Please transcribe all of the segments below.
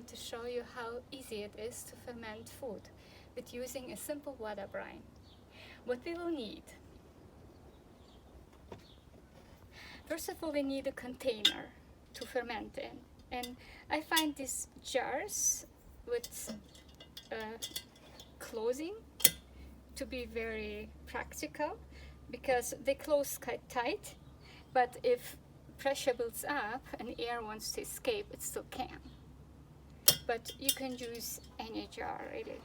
want to show you how easy it is to ferment food with using a simple water brine. What we will need: first of all, we need a container to ferment in, and I find these jars with closing to be very practical because they close quite tight, but if pressure builds up and air wants to escape, it still can. But you can use any jar really.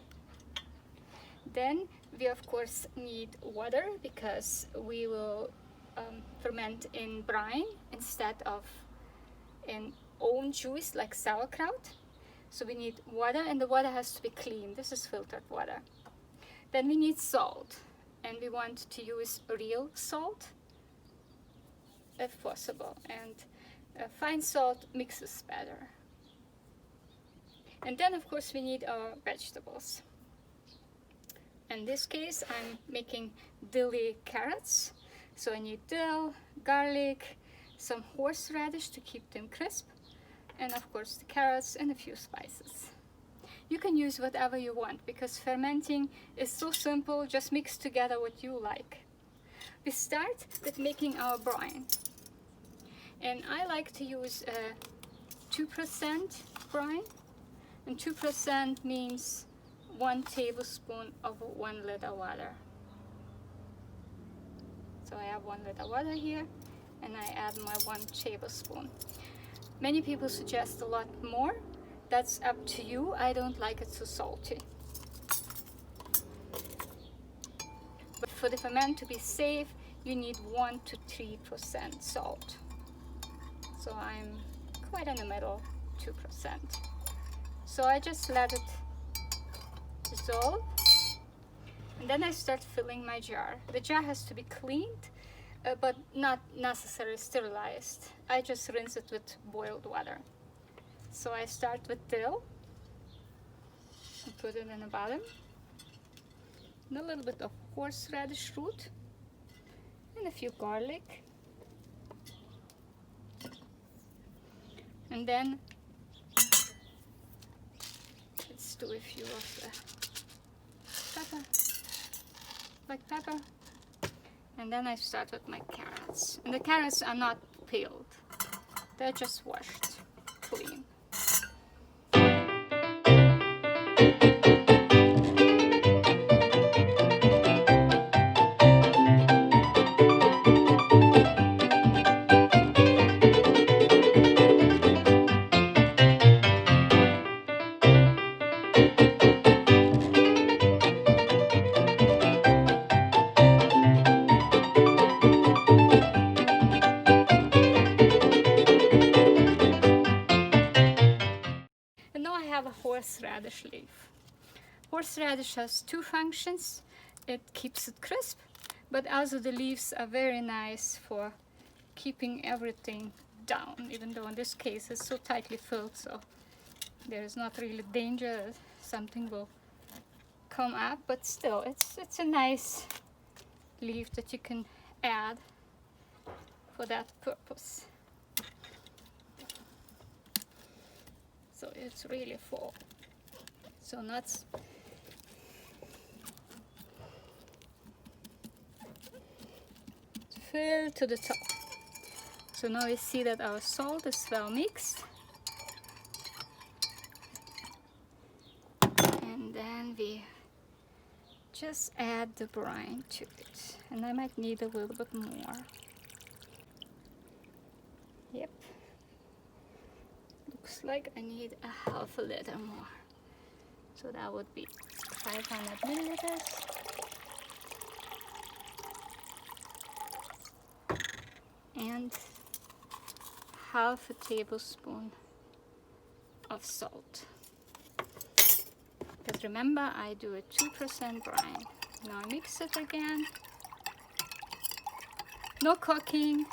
Then we of course need water because we will ferment in brine instead of in own juice like sauerkraut. So we need water, and the water has to be clean. This is filtered water. Then we need salt, and we want to use real salt if possible, and fine salt mixes better. And then of course we need our vegetables. In this case I'm making dilly carrots, so I need dill, garlic, some horseradish to keep them crisp, and of course the carrots and a few spices. You can use whatever you want because fermenting is so simple. Just mix together what you like. We start with making our brine, and I like to use a 2% brine, and 2% means 1 tablespoon of 1 liter water. So I have 1 liter water here, and I add my 1 tablespoon. Many people suggest a lot more. That's up to you. I don't like it so salty. But for the ferment to be safe, you need 1 to 3% salt. So I'm quite in the middle, 2%. So I just let it dissolve, and then I start filling my jar. The jar has to be cleaned, but not necessarily sterilized. I just rinse it with boiled water. So I start with dill and put it in the bottom, and a little bit of horseradish root, and a few garlic, and then let's do a few of the pepper, black pepper, and then I start with my carrots. And the carrots are not peeled, they're just washed clean. Horseradish leaf. Horseradish has 2 functions. It keeps it crisp, but also the leaves are very nice for keeping everything down, even though in this case it's so tightly filled, so there is not really danger that something will come up, but still it's a nice leaf that you can add for that purpose. So it's really full. So nuts. Fill to the top. So now we see that our salt is well mixed. And then we just add the brine to it. And I might need a little bit more. Yep. Looks like I need a half a liter more. So that would be 500 milliliters. And half a tablespoon of salt. Because remember, I do a 2% brine. Now mix it again. No cooking,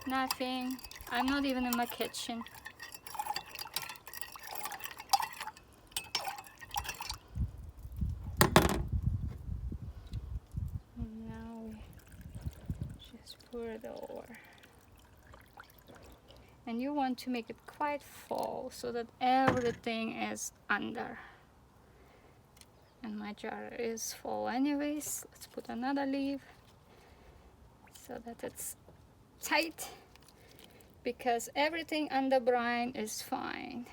nothing. I'm not even in my kitchen. And now we just pour it over. And you want to make it quite full so that everything is under. And my jar is full anyways. Let's put another leaf so that it's tight, because everything under brine is fine.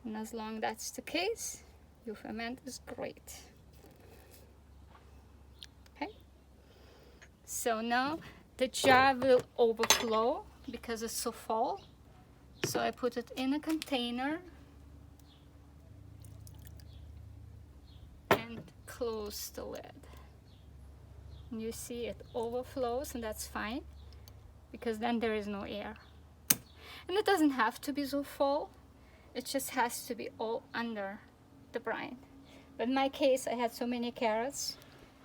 And as long as that's the case, your ferment is great. Okay, so now the jar will overflow because it's so full. So I put it in a container and close the lid. And you see it overflows, and that's fine, because then there is no air. And it doesn't have to be so full, it just has to be all under the brine. But in my case, I had so many carrots.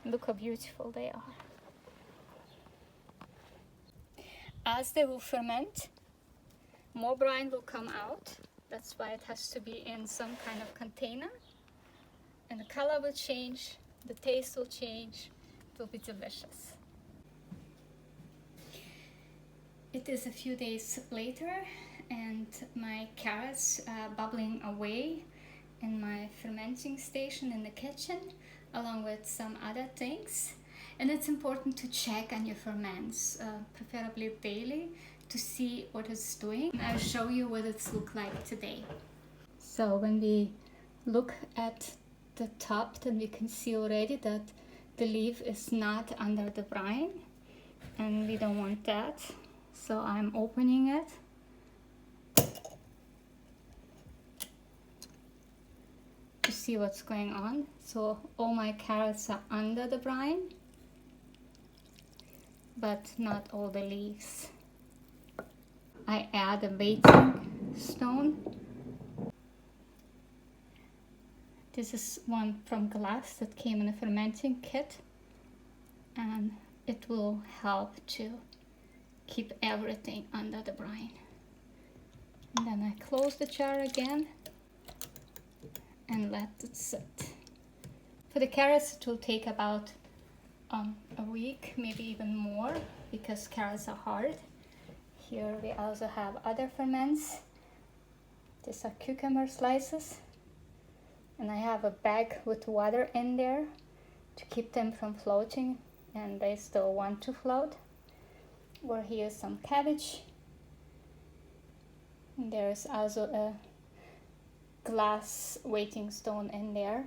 Look how beautiful they are. As they will ferment, more brine will come out. That's why it has to be in some kind of container. And the color will change, the taste will change, it will be delicious. It is a few days later, and my carrots are bubbling away in my fermenting station in the kitchen, along with some other things. And it's important to check on your ferments, preferably daily, to see what it's doing. I'll show you what it's look like today. So when we look at the top, then we can see already that the leaf is not under the brine, and we don't want that. So I'm opening it. To see what's going on. So all my carrots are under the brine, but not all the leaves. I add a waiting stone. This is one from glass that came in a fermenting kit, and it will help to keep everything under the brine. And then I close the jar again and let it sit. For the carrots, it will take about a week, maybe even more, because carrots are hard. Here we also have other ferments. These are cucumber slices, and I have a bag with water in there to keep them from floating, and they still want to float. Or here's some cabbage. And there's also a glass waiting stone in there.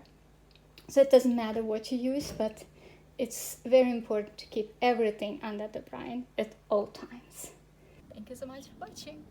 So it doesn't matter what you use, but it's very important to keep everything under the brine at all times. Thank you so much for watching.